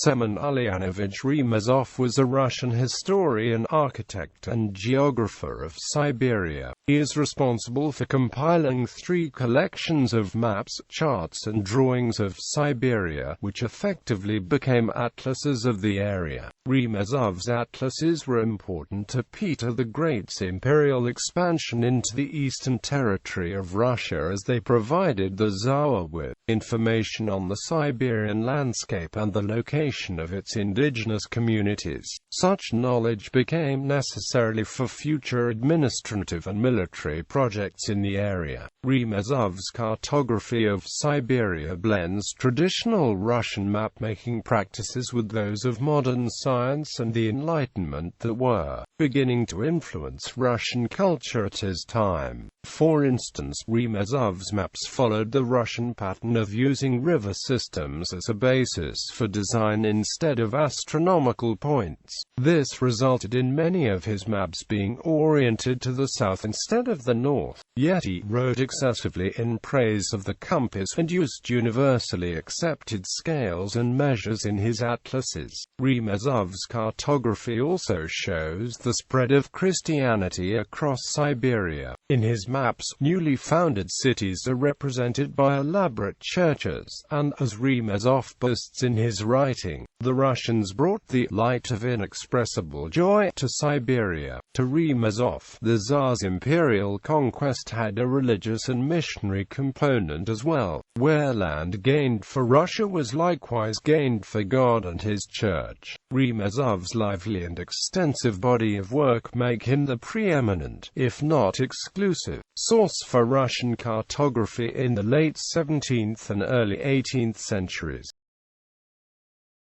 Semyon Ulyanovich Remezov was a Russian historian, architect, and geographer of Siberia. He is responsible for compiling 3 collections of maps, charts and drawings of Siberia, which effectively became atlases of the area. Remezov's atlases were important to Peter the Great's imperial expansion into the eastern territory of Russia, as they provided the Tsar with information on the Siberian landscape and the location of its indigenous communities. Such knowledge became necessary for future administrative and military projects in the area. Remezov's cartography of Siberia blends traditional Russian map-making practices with those of modern science and the Enlightenment that were beginning to influence Russian culture at his time. For instance, Remezov's maps followed the Russian pattern of using river systems as a basis for design instead of astronomical points. This resulted in many of his maps being oriented to the south instead of the north. Yet he wrote excessively in praise of the compass and used universally accepted scales and measures in his atlases. Remezov's cartography also shows the spread of Christianity across Siberia. In his maps, newly founded cities are represented by elaborate churches, and, as Remezov boasts in his writing, the Russians brought the light of inexpressible joy to Siberia. To Remezov, the Tsar's imperial conquest had a religious and missionary component as well, where land gained for Russia was likewise gained for God and his church. Remezov's lively and extensive body of work make him the preeminent, if not exclusive, source for Russian cartography in the late 17th and early 18th centuries.